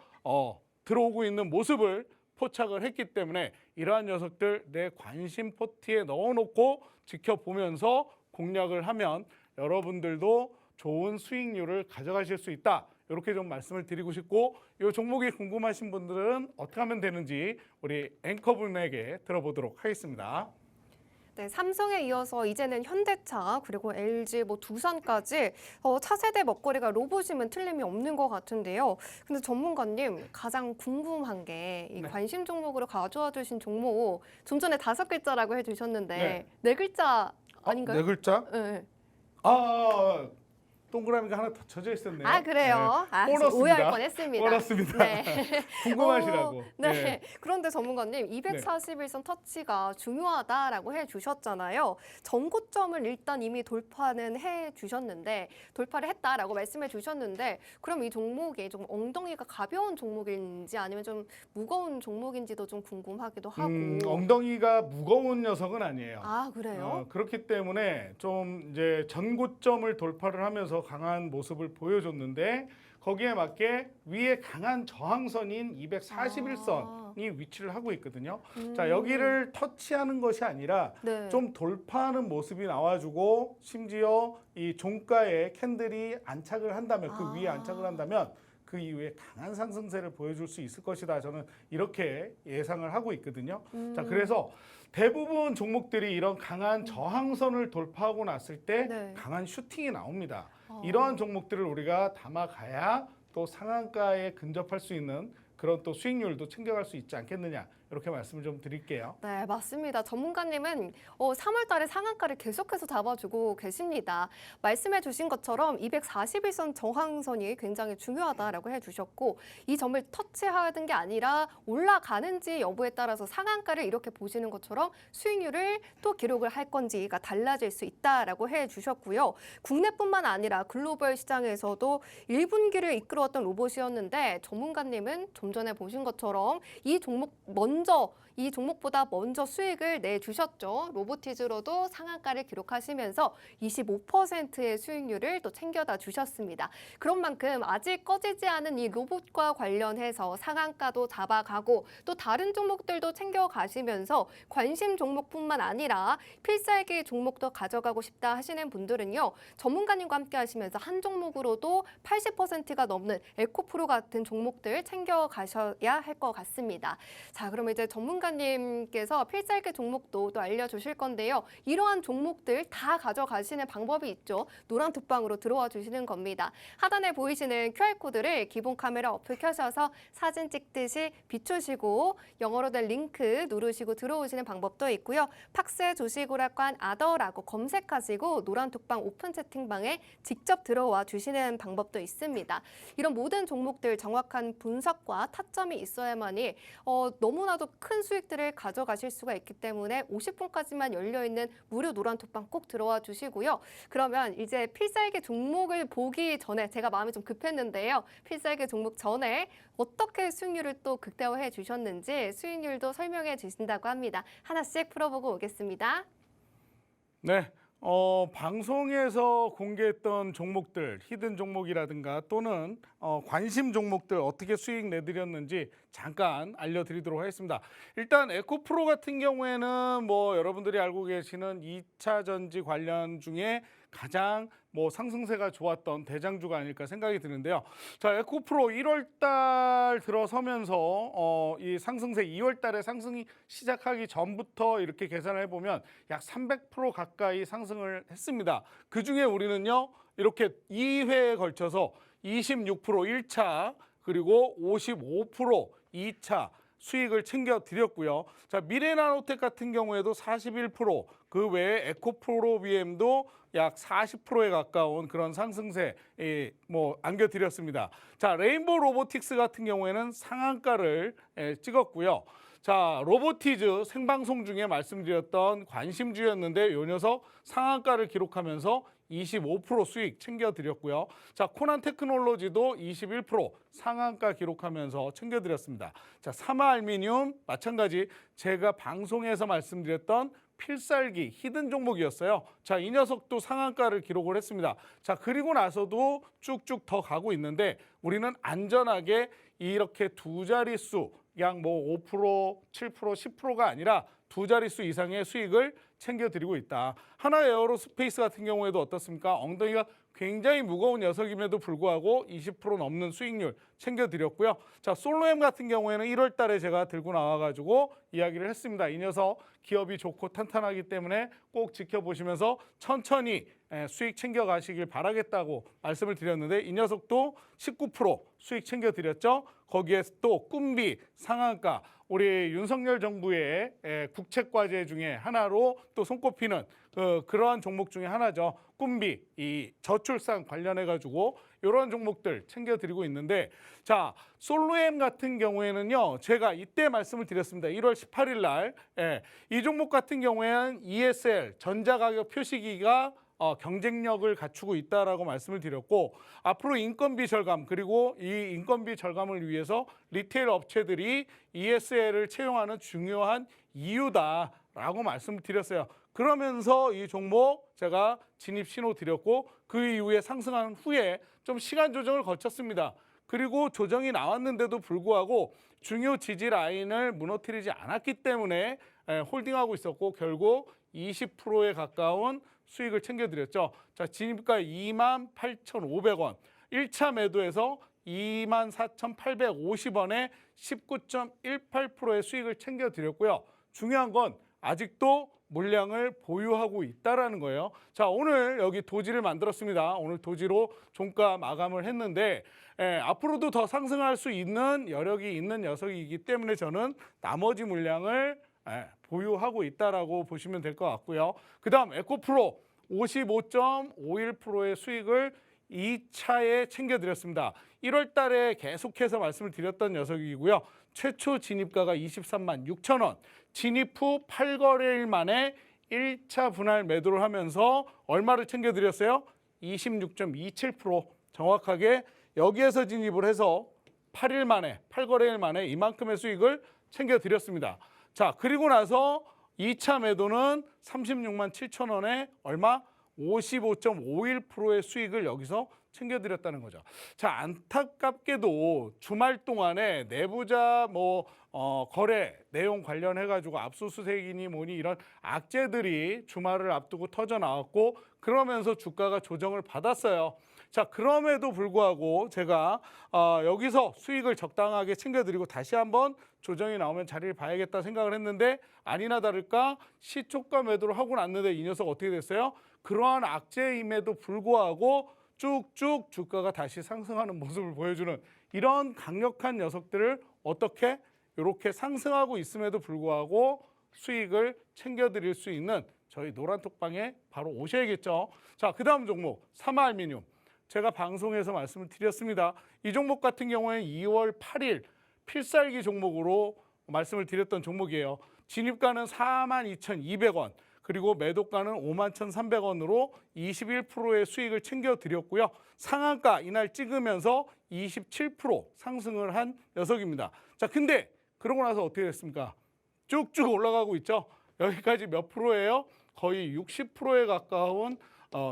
들어오고 있는 모습을 포착을 했기 때문에 이러한 녀석들 내 관심 포트에 넣어놓고 지켜보면서 공략을 하면 여러분들도 좋은 수익률을 가져가실 수 있다. 이렇게 좀 말씀을 드리고 싶고 이 종목이 궁금하신 분들은 어떻게 하면 되는지 우리 앵커분에게 들어보도록 하겠습니다. 네, 삼성에 이어서 이제는 현대차 그리고 LG, 두산까지 차세대 먹거리가 로봇이면 틀림이 없는 것 같은데요. 근데 전문가님 가장 궁금한 게 이 관심 종목으로 가져와 주신 종목 좀 전에 동그라미가 하나 더 쳐져 있었네요. 아 그래요? 아, 보너스입니다. 오해할 뻔했습니다. 보너스입니다. 네. 궁금하시라고. 네. 그런데 전문가님 241선 터치가 중요하다라고 해주셨잖아요. 전고점을 일단 이미 돌파는 해주셨는데 돌파를 했다라고 말씀해 주셨는데 그럼 이 종목이 좀 엉덩이가 가벼운 종목인지 아니면 좀 무거운 종목인지도 좀 궁금하기도 하고. 엉덩이가 무거운 녀석은 아니에요. 아 그래요? 그렇기 때문에 좀 이제 전고점을 돌파를 하면서 강한 모습을 보여줬는데 거기에 맞게 위에 강한 저항선인 241선이 위치를 하고 있거든요. 자, 여기를 터치하는 것이 아니라 네. 좀 돌파하는 모습이 나와주고 심지어 이 종가에 캔들이 안착을 한다면 그 위에 안착을 한다면 그 이후에 강한 상승세를 보여줄 수 있을 것이다. 저는 이렇게 예상을 하고 있거든요. 자, 그래서 대부분 종목들이 이런 강한 저항선을 돌파하고 났을 때 네. 강한 슈팅이 나옵니다. 이러한 종목들을 우리가 담아가야 또 상한가에 근접할 수 있는 그런 또 수익률도 챙겨갈 수 있지 않겠느냐 이렇게 말씀을 좀 드릴게요. 네, 맞습니다. 전문가님은 3월 달에 상한가를 계속해서 잡아주고 계십니다. 말씀해 주신 것처럼 241선 저항선이 굉장히 중요하다라고 해주셨고 이 점을 터치하는 게 아니라 올라가는지 여부에 따라서 상한가를 이렇게 보시는 것처럼 수익률을 또 기록을 할 건지가 달라질 수 있다라고 해주셨고요. 국내뿐만 아니라 글로벌 시장에서도 1분기를 이끌어왔던 로봇이었는데 전문가님은 좀 전에 보신 것처럼 이 종목보다 먼저 수익을 내주셨죠. 로보티즈로도 상한가를 기록하시면서 25%의 수익률을 또 챙겨다 주셨습니다. 그런 만큼 아직 꺼지지 않은 이 로봇과 관련해서 상한가도 잡아가고 또 다른 종목들도 챙겨가시면서 관심 종목뿐만 아니라 필살기 종목도 가져가고 싶다 하시는 분들은요. 전문가님과 함께 하시면서 한 종목으로도 80%가 넘는 에코프로 같은 종목들 챙겨가셔야 할 것 같습니다. 자, 그럼 이제 전문가님께서 필살기 종목도 또 알려주실 건데요. 이러한 종목들 다 가져가시는 방법이 있죠. 노란 톡방으로 들어와 주시는 겁니다. 하단에 보이시는 QR코드를 기본 카메라 어플 켜셔서 사진 찍듯이 비추시고 영어로 된 링크 누르시고 들어오시는 방법도 있고요. 팍스 조시고락관 아더라고 검색하시고 노란 톡방 오픈 채팅방에 직접 들어와 주시는 방법도 있습니다. 이런 모든 종목들 정확한 분석과 타점이 있어야만이 너무나도 큰 수익들을 가져가실 수가 있기 때문에 50분까지만 열려있는 무료 노란 톡방 꼭 들어와 주시고요. 그러면 이제 필살기 종목을 보기 전에 제가 마음이 좀 급했는데요. 필살기 종목 전에 어떻게 수익률을 또 극대화해 주셨는지 수익률도 설명해 주신다고 합니다. 하나씩 풀어보고 오겠습니다. 네. 방송에서 공개했던 종목들, 히든 종목이라든가 또는 관심 종목들 어떻게 수익 내드렸는지 잠깐 알려드리도록 하겠습니다. 일단 에코프로 같은 경우에는 뭐 여러분들이 알고 계시는 2차 전지 관련 중에 가장 뭐 상승세가 좋았던 대장주가 아닐까 생각이 드는데요. 자, 에코프로 1월 달 들어서면서 이 상승세 2월 달에 상승이 시작하기 전부터 이렇게 계산을 해보면 약 300% 가까이 상승을 했습니다. 그중에 우리는요. 이렇게 2회에 걸쳐서 26% 1차 그리고 55% 2차 수익을 챙겨드렸고요. 자, 미래나노텍 같은 경우에도 41%, 그 외에 에코프로 BM도 약 40%에 가까운 그런 상승세 안겨드렸습니다. 자, 레인보우 로보틱스 같은 경우에는 상한가를 찍었고요. 자, 로보티즈 생방송 중에 말씀드렸던 관심주였는데 이 녀석 상한가를 기록하면서 25% 수익 챙겨드렸고요. 자, 코난 테크놀로지도 21% 상한가 기록하면서 챙겨드렸습니다. 자, 사마알미늄 마찬가지 제가 방송에서 말씀드렸던 필살기 히든 종목이었어요. 자, 이 녀석도 상한가를 기록을 했습니다. 자, 그리고 나서도 쭉쭉 더 가고 있는데 우리는 안전하게 이렇게 두 자릿수 약 뭐 5%, 7%, 10%가 아니라 두 자릿수 이상의 수익을 챙겨드리고 있다. 하나 에어로스페이스 같은 경우에도 어떻습니까? 엉덩이가 굉장히 무거운 녀석임에도 불구하고 20% 넘는 수익률 챙겨드렸고요. 자, 솔로엠 같은 경우에는 1월 달에 제가 들고 나와가지고 이야기를 했습니다. 이 녀석 기업이 좋고 탄탄하기 때문에 꼭 지켜보시면서 천천히 수익 챙겨가시길 바라겠다고 말씀을 드렸는데 이 녀석도 19% 수익 챙겨드렸죠. 거기에 또 꿈비 상한가 우리 윤석열 정부의 국책과제 중에 하나로 또 손꼽히는 그러한 종목 중에 하나죠. 꿈비, 이 저출산 관련해 가지고 이런 종목들 챙겨드리고 있는데, 자, 솔로엠 같은 경우에는요, 제가 이때 말씀을 드렸습니다. 1월 18일 날, 이 종목 같은 경우에는 ESL 전자가격 표시기가 경쟁력을 갖추고 있다라고 말씀을 드렸고, 앞으로 인건비 절감, 그리고 이 인건비 절감을 위해서 리테일 업체들이 ESL을 채용하는 중요한 이유다라고 말씀을 드렸어요. 그러면서 이 종목 제가 진입 신호 드렸고, 그 이후에 상승한 후에 좀 시간 조정을 거쳤습니다. 그리고 조정이 나왔는데도 불구하고 중요 지지 라인을 무너뜨리지 않았기 때문에 홀딩하고 있었고, 결국 20%에 가까운 수익을 챙겨드렸죠. 자, 진입가 28,500원, 1차 매도에서 24,850원에 19.18%의 수익을 챙겨드렸고요. 중요한 건 아직도 물량을 보유하고 있다라는 거예요. 자, 오늘 여기 도지를 만들었습니다. 오늘 도지로 종가 마감을 했는데, 앞으로도 더 상승할 수 있는 여력이 있는 녀석이기 때문에 저는 나머지 물량을 보유하고 있다라고 보시면 될 것 같고요. 그 다음 에코프로 55.51%의 수익을 2차에 챙겨드렸습니다. 1월 달에 계속해서 말씀을 드렸던 녀석이고요. 최초 진입가가 23만 6천 원, 진입 후 8거래일 만에 1차 분할 매도를 하면서 얼마를 챙겨드렸어요? 26.27%, 정확하게 여기에서 진입을 해서 8일 만에, 8거래일 만에 이만큼의 수익을 챙겨드렸습니다. 자, 그리고 나서 2차 매도는 36만 7천 원에 얼마? 55.51%의 수익을 여기서 챙겨드렸다는 거죠. 자, 안타깝게도 주말 동안에 내부자 거래 내용 관련해 가지고 압수수색이니 뭐니 이런 악재들이 주말을 앞두고 터져 나왔고, 그러면서 주가가 조정을 받았어요. 자, 그럼에도 불구하고 제가 여기서 수익을 적당하게 챙겨드리고 다시 한번 조정이 나오면 자리를 봐야겠다 생각을 했는데, 아니나 다를까 시초가 매도를 하고 났는데 이 녀석 어떻게 됐어요? 그러한 악재임에도 불구하고 쭉쭉 주가가 다시 상승하는 모습을 보여주는 이런 강력한 녀석들을 어떻게 이렇게 상승하고 있음에도 불구하고 수익을 챙겨드릴 수 있는 저희 노란톡방에 바로 오셔야겠죠. 자, 그 다음 종목 사마알미늄. 제가 방송에서 말씀을 드렸습니다. 이 종목 같은 경우에는 2월 8일 필살기 종목으로 말씀을 드렸던 종목이에요. 진입가는 42,200원, 그리고 매도가는 51,300원으로 21%의 수익을 챙겨드렸고요. 상한가 이날 찍으면서 27% 상승을 한 녀석입니다. 자, 근데 그러고 나서 어떻게 됐습니까? 쭉쭉 올라가고 있죠. 여기까지 몇 프로예요? 거의 60%에 가까운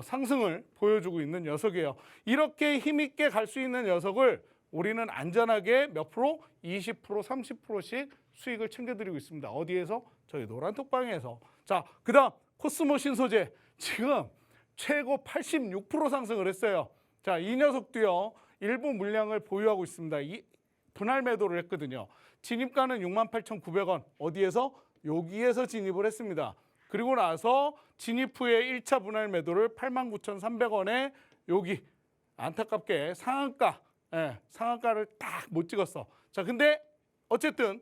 상승을 보여주고 있는 녀석이에요. 이렇게 힘있게 갈 수 있는 녀석을 우리는 안전하게 몇 프로? 20%, 30%씩 수익을 챙겨드리고 있습니다. 어디에서? 저희 노란톡방에서. 자, 그 다음 코스모 신소재. 지금 최고 86% 상승을 했어요. 자, 이 녀석도요, 일부 물량을 보유하고 있습니다. 이 분할 매도를 했거든요. 진입가는 68,900원. 어디에서? 여기에서 진입을 했습니다. 그리고 나서 진입 후에 1차 분할 매도를 89,300원에 여기 안타깝게 상한가를 딱 못 찍었어. 자, 근데 어쨌든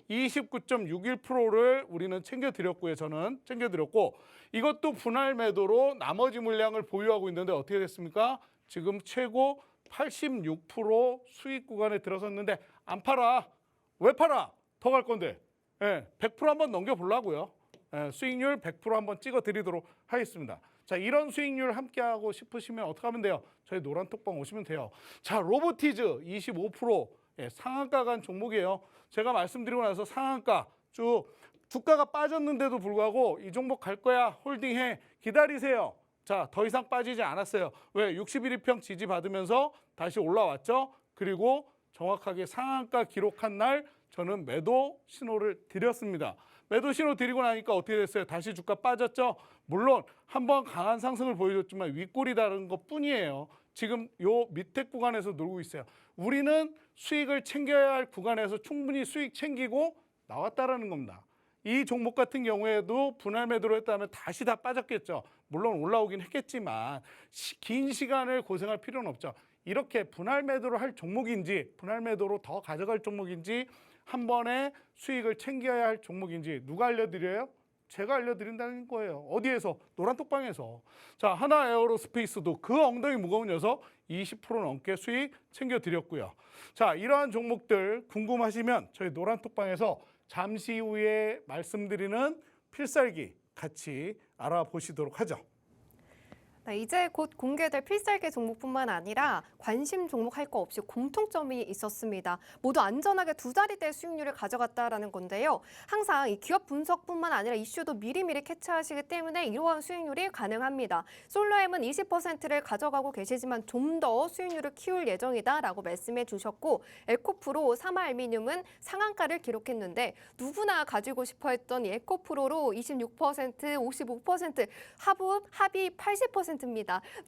29.61%를 우리는 챙겨드렸고요. 저는 챙겨드렸고, 이것도 분할 매도로 나머지 물량을 보유하고 있는데 어떻게 됐습니까? 지금 최고 86% 수익 구간에 들어섰는데 안 팔아. 왜 팔아? 더 갈 건데. 100% 한번 넘겨보려고요. 수익률 100% 한번 찍어드리도록 하겠습니다. 자, 이런 수익률 함께하고 싶으시면 어떻게 하면 돼요? 저희 노란톡방 오시면 돼요. 자, 로보티즈 25% 상한가 간 종목이에요. 제가 말씀드리고 나서 상한가 쭉 주가가 빠졌는데도 불구하고 이 종목 갈 거야, 홀딩해, 기다리세요. 자, 더 이상 빠지지 않았어요. 왜? 61일평 지지 받으면서 다시 올라왔죠. 그리고 정확하게 상한가 기록한 날 저는 매도 신호를 드렸습니다. 매도 신호 드리고 나니까 어떻게 됐어요? 다시 주가 빠졌죠. 물론 한번 강한 상승을 보여줬지만 윗골이 다른 것뿐이에요. 지금 요 밑에 구간에서 놀고 있어요. 우리는 수익을 챙겨야 할 구간에서 충분히 수익 챙기고 나왔다라는 겁니다. 이 종목 같은 경우에도 분할 매도를 했다면 다시 다 빠졌겠죠. 물론 올라오긴 했겠지만 긴 시간을 고생할 필요는 없죠. 이렇게 분할 매도를 할 종목인지, 분할 매도로 더 가져갈 종목인지 한 번에 수익을 챙겨야 할 종목인지 누가 알려드려요? 제가 알려드린다는 거예요. 어디에서? 노란톡방에서. 자, 하나 에어로스페이스도 그 엉덩이 무거운 녀석 20% 넘게 수익 챙겨드렸고요. 자, 이러한 종목들 궁금하시면 저희 노란톡방에서 잠시 후에 말씀드리는 필살기 같이 알아보시도록 하죠. 네, 이제 곧 공개될 필살기 종목뿐만 아니라 관심 종목 할 거 없이 공통점이 있었습니다. 모두 안전하게 두 자리대 수익률을 가져갔다라는 건데요. 항상 이 기업 분석뿐만 아니라 이슈도 미리미리 캐치하시기 때문에 이러한 수익률이 가능합니다. 솔로엠은 20%를 가져가고 계시지만 좀 더 수익률을 키울 예정이다라고 말씀해 주셨고, 에코프로, 사마알미늄은 상한가를 기록했는데 누구나 가지고 싶어 했던 이 에코프로로 26%, 55%, 합이 80%입니다.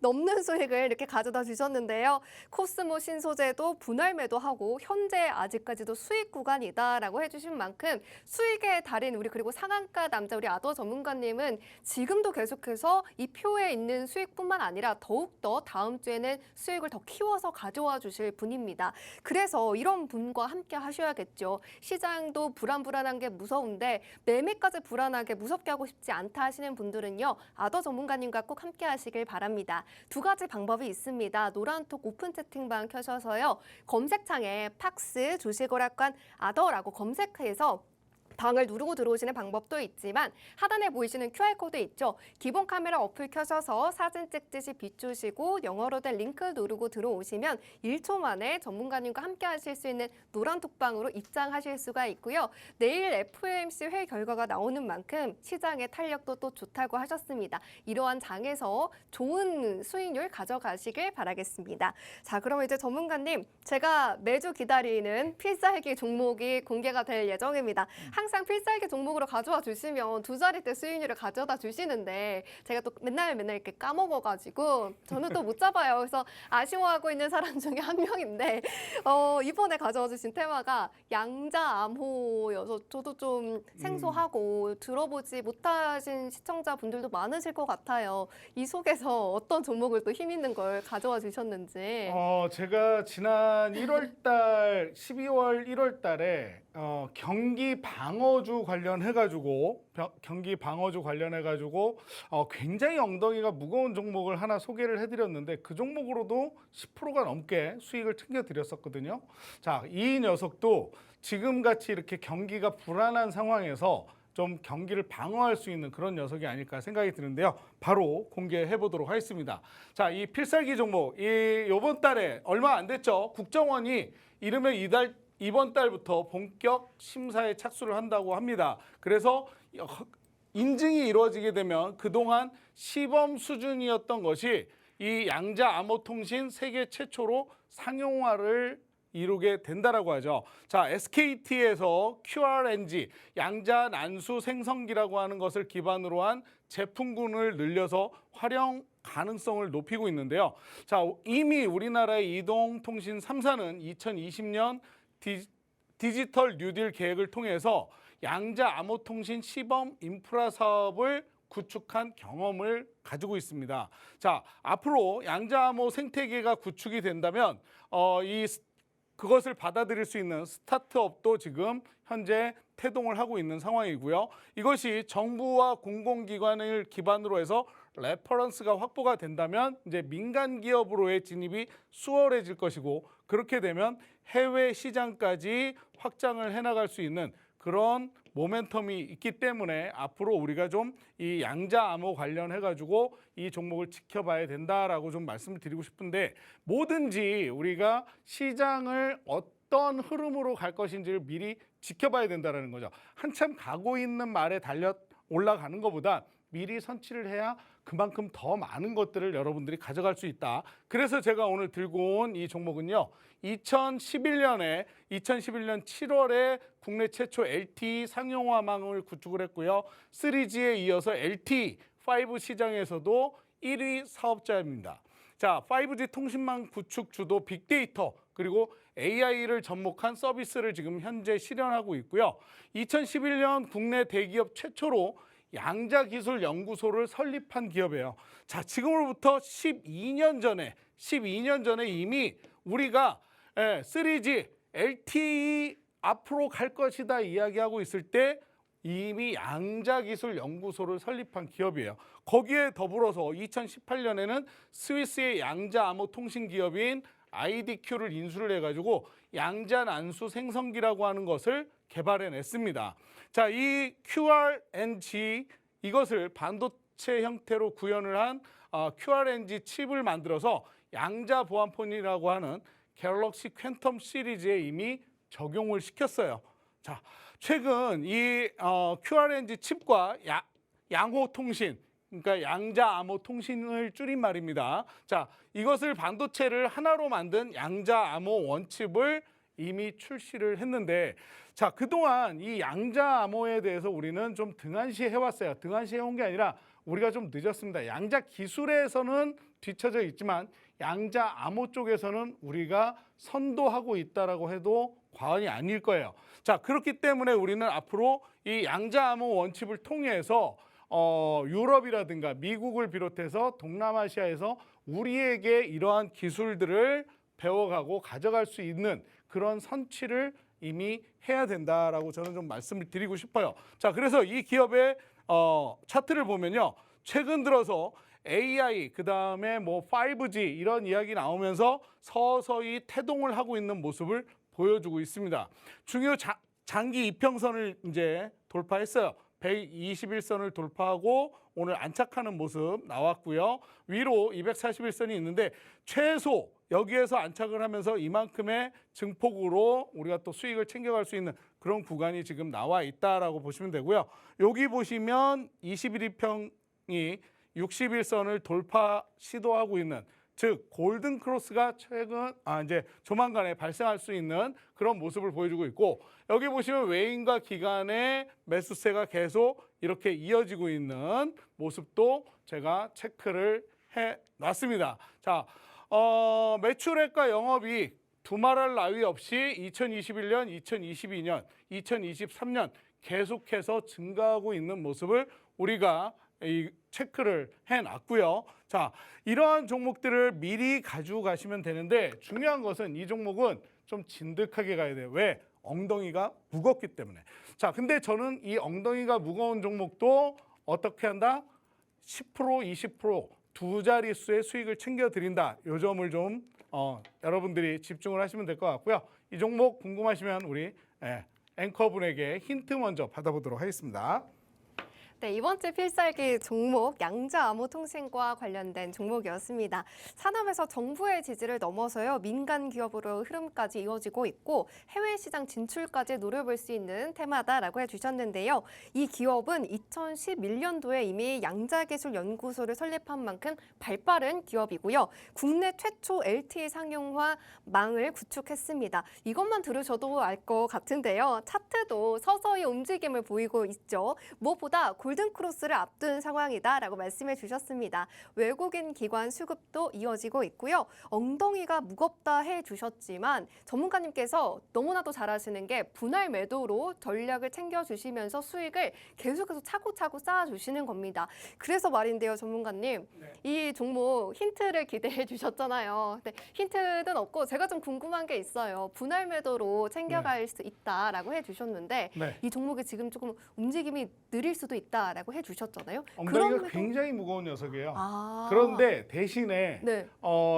넘는 수익을 이렇게 가져다 주셨는데요. 코스모 신소재도 분할 매도하고 현재 아직까지도 수익 구간이다라고 해주신 만큼 수익의 달인 우리 그리고 상한가 남자 우리 아더 전문가님은 지금도 계속해서 이 표에 있는 수익뿐만 아니라 더욱더 다음 주에는 수익을 더 키워서 가져와 주실 분입니다. 그래서 이런 분과 함께 하셔야겠죠. 시장도 불안한 게 무서운데 매매까지 불안하게 무섭게 하고 싶지 않다 하시는 분들은요. 아더 전문가님과 꼭 함께 하시길 바랍니다. 두 가지 방법이 있습니다. 노란톡 오픈 채팅방 켜셔서요. 검색창에 팍스 주식오락관 아더라고 검색해서 방을 누르고 들어오시는 방법도 있지만 하단에 보이시는 QR코드 있죠. 기본 카메라 어플 켜셔서 사진 찍듯이 비추시고 영어로 된 링크 누르고 들어오시면 1초 만에 전문가님과 함께 하실 수 있는 노란톡방으로 입장하실 수가 있고요. 내일 FOMC 회의 결과가 나오는 만큼 시장의 탄력도 또 좋다고 하셨습니다. 이러한 장에서 좋은 수익률 가져가시길 바라겠습니다. 자, 그럼 이제 전문가님, 제가 매주 기다리는 필살기 종목이 공개가 될 예정입니다. 항상 필살기 종목으로 가져와 주시면 두 자릿대 수익률을 가져다 주시는데 제가 또 맨날 이렇게 까먹어가지고 저는 또 못 잡아요. 그래서 아쉬워하고 있는 사람 중에 한 명인데 이번에 가져와 주신 테마가 양자암호여서 저도 좀 생소하고 들어보지 못하신 시청자분들도 많으실 것 같아요. 이 속에서 어떤 종목을 또 힘 있는 걸 가져와 주셨는지. 제가 지난 1월 12월 1월 달에 경기 방어주 관련해가지고 굉장히 엉덩이가 무거운 종목을 하나 소개를 해드렸는데 그 종목으로도 10%가 넘게 수익을 챙겨드렸었거든요. 자, 이 녀석도 지금같이 이렇게 경기가 불안한 상황에서 좀 경기를 방어할 수 있는 그런 녀석이 아닐까 생각이 드는데요. 바로 공개해 보도록 하겠습니다. 자, 이 필살기 종목, 이번 달에 얼마 안 됐죠. 국정원이 이르면 이번 달부터 본격 심사에 착수를 한다고 합니다. 그래서 인증이 이루어지게 되면 그동안 시범 수준이었던 것이 이 양자암호통신 세계 최초로 상용화를 이루게 된다라고 하죠. 자, SKT에서 QRNG, 양자 난수 생성기라고 하는 것을 기반으로 한 제품군을 늘려서 활용 가능성을 높이고 있는데요. 자, 이미 우리나라의 이동통신 3사는 2020년 디지털 뉴딜 계획을 통해서 양자 암호통신 시범 인프라 사업을 구축한 경험을 가지고 있습니다. 자, 앞으로 양자 암호 생태계가 구축이 된다면 그것을 받아들일 수 있는 스타트업도 지금 현재 태동을 하고 있는 상황이고요. 이것이 정부와 공공기관을 기반으로 해서 레퍼런스가 확보가 된다면 이제 민간 기업으로의 진입이 수월해질 것이고, 그렇게 되면 해외 시장까지 확장을 해나갈 수 있는 그런 모멘텀이 있기 때문에 앞으로 우리가 좀 이 양자암호 관련해가지고 이 종목을 지켜봐야 된다라고 좀 말씀을 드리고 싶은데, 뭐든지 우리가 시장을 어떤 흐름으로 갈 것인지를 미리 지켜봐야 된다는 거죠. 한참 가고 있는 말에 달려 올라가는 것보다 미리 선취를 해야 그만큼 더 많은 것들을 여러분들이 가져갈 수 있다. 그래서 제가 오늘 들고 온 이 종목은요. 2011년 7월에 국내 최초 LTE 상용화망을 구축을 했고요. 3G에 이어서 LTE 5 시장에서도 1위 사업자입니다. 자, 5G 통신망 구축 주도 빅데이터 그리고 AI를 접목한 서비스를 지금 현재 실현하고 있고요. 2011년 국내 대기업 최초로 양자기술연구소를 설립한 기업이에요. 자, 지금으로부터 12년 전에 이미 우리가 3G, LTE 앞으로 갈 것이다 이야기하고 있을 때 이미 양자기술연구소를 설립한 기업이에요. 거기에 더불어서 2018년에는 스위스의 양자암호 통신기업인 IDQ를 인수를 해가지고 양자난수 생성기라고 하는 것을 개발해냈습니다. 자, 이 QRNG 이것을 반도체 형태로 구현을 한 QRNG 칩을 만들어서 양자보안폰이라고 하는 갤럭시 퀀텀 시리즈에 이미 적용을 시켰어요. 자, 최근 이 QRNG 칩과 양호 통신, 그러니까 양자암호 통신을 줄인 말입니다. 자, 이것을 반도체를 하나로 만든 양자암호 원칩을 이미 출시를 했는데, 자, 그동안 이 양자암호에 대해서 우리는 좀 등한시해 왔어요. 등한시해 온 게 아니라 우리가 좀 늦었습니다. 양자 기술에서는 뒤처져 있지만 양자암호 쪽에서는 우리가 선도하고 있다라고 해도 과언이 아닐 거예요. 자, 그렇기 때문에 우리는 앞으로 이 양자암호 원칩을 통해서 유럽이라든가 미국을 비롯해서 동남아시아에서 우리에게 이러한 기술들을 배워가고 가져갈 수 있는 그런 선취를 이미 해야 된다라고 저는 좀 말씀을 드리고 싶어요. 자, 그래서 이 기업의 차트를 보면요, 최근 들어서 AI, 그 다음에 뭐 5G 이런 이야기 나오면서 서서히 태동을 하고 있는 모습을 보여주고 있습니다. 중요 장기 이평선을 이제 돌파했어요. 121선을 돌파하고 오늘 안착하는 모습 나왔고요. 위로 241선이 있는데 최소 여기에서 안착을 하면서 이만큼의 증폭으로 우리가 또 수익을 챙겨갈 수 있는 그런 구간이 지금 나와 있다라고 보시면 되고요. 여기 보시면 21평이 61선을 돌파 시도하고 있는, 즉 골든 크로스가 최근 이제 조만간에 발생할 수 있는 그런 모습을 보여주고 있고, 여기 보시면 외인과 기관의 매수세가 계속 이렇게 이어지고 있는 모습도 제가 체크를 해 놨습니다. 자, 매출액과 영업이익 두말할 나위 없이 2021년, 2022년, 2023년 계속해서 증가하고 있는 모습을 우리가 이 체크를 해놨고요. 자, 이러한 종목들을 미리 가지고 가시면 되는데 중요한 것은 이 종목은 좀 진득하게 가야 돼요. 왜? 엉덩이가 무겁기 때문에. 자, 근데 저는 이 엉덩이가 무거운 종목도 어떻게 한다? 10%, 20% 두 자릿수의 수익을 챙겨드린다. 이 점을 좀 여러분들이 집중을 하시면 될 것 같고요. 이 종목 궁금하시면 우리 앵커분에게 힌트 먼저 받아보도록 하겠습니다. 네, 이번 주 필살기 종목 양자암호 통신과 관련된 종목이었습니다. 산업에서 정부의 지지를 넘어서요, 민간 기업으로 흐름까지 이어지고 있고 해외 시장 진출까지 노려볼 수 있는 테마다라고 해주셨는데요. 이 기업은 2011년도에 이미 양자기술연구소를 설립한 만큼 발빠른 기업이고요. 국내 최초 LTE 상용화 망을 구축했습니다. 이것만 들으셔도 알 것 같은데요. 차트도 서서히 움직임을 보이고 있죠. 무엇보다 골든크로스를 앞둔 상황이다라고 말씀해 주셨습니다. 외국인 기관 수급도 이어지고 있고요. 엉덩이가 무겁다 해주셨지만 전문가님께서 너무나도 잘 아시는 게 분할 매도로 전략을 챙겨주시면서 수익을 계속해서 차곡차곡 쌓아주시는 겁니다. 그래서 말인데요, 전문가님. 네. 이 종목 힌트를 기대해 주셨잖아요. 근데 힌트는 없고 제가 좀 궁금한 게 있어요. 분할 매도로 챙겨갈 수 있다라고 해주셨는데 네. 이 종목이 지금 조금 움직임이 느릴 수도 있다라고 해주셨잖아요. 엉덩이가 그럼에도- 굉장히 무거운 녀석이에요. 아. 그런데 대신에 네.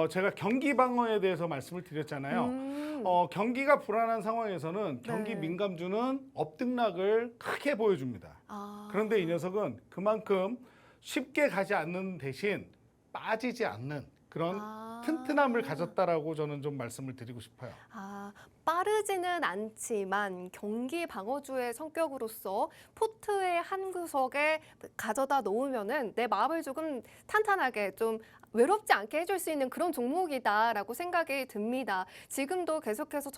제가 경기 방어에 대해서 말씀을 드렸잖아요. 경기가 불안한 상황에서는 경기 네. 민감주는 업등락을 크게 보여줍니다. 아. 그런데 이 녀석은 그만큼 쉽게 가지 않는 대신 빠지지 않는 그런 아. 튼튼함을 가졌다라고 저는 좀 말씀을 드리고 싶어요. 아, 빠르지는 않지만 경기 방어주의 성격으로서 포트의 한 구석에 가져다 놓으면은 내 마음을 조금 탄탄하게 좀 외롭지 않게 해줄 수 있는 그런 종목이다라고 생각이 듭니다. 지금도 계속해서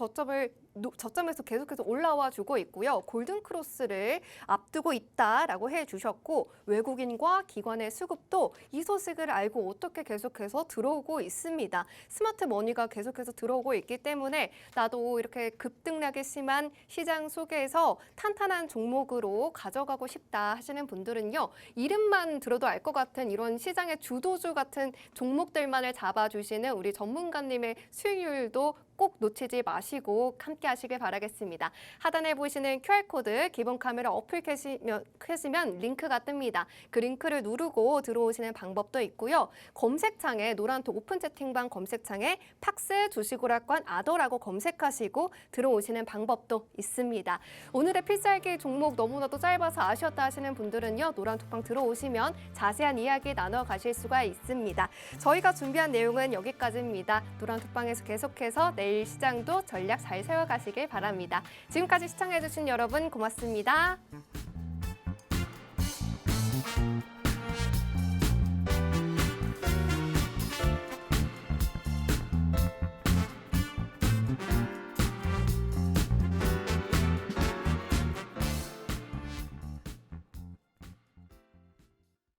저점에서 계속해서 올라와 주고 있고요. 골든크로스를 앞두고 있다라고 해주셨고 외국인과 기관의 수급도 이 소식을 알고 어떻게 계속해서 들어오고 있습니다. 스마트 머니가 계속해서 들어오고 있기 때문에 나도 이렇게 급등락이 심한 시장 속에서 탄탄한 종목으로 가져가고 싶다 하시는 분들은요. 이름만 들어도 알 것 같은 이런 시장의 주도주 같은 종목들만을 잡아주시는 우리 전문가님의 수익률도 꼭 놓치지 마시고 함께 하시길 바라겠습니다. 하단에 보시는 QR코드 기본 카메라 어플 켜시면 링크가 뜹니다. 그 링크를 누르고 들어오시는 방법도 있고요. 검색창에 노란톡 오픈 채팅방 검색창에 팍스 주식오락관 아더라고 검색하시고 들어오시는 방법도 있습니다. 오늘의 필살기 종목 너무나도 짧아서 아쉬웠다 하시는 분들은요. 노란톡방 들어오시면 자세한 이야기 나눠가실 수가 있습니다. 저희가 준비한 내용은 여기까지입니다. 노란톡방에서 계속해서 내일 시장도 전략 잘 세워가시길 바랍니다. 지금까지 시청해주신 여러분 고맙습니다.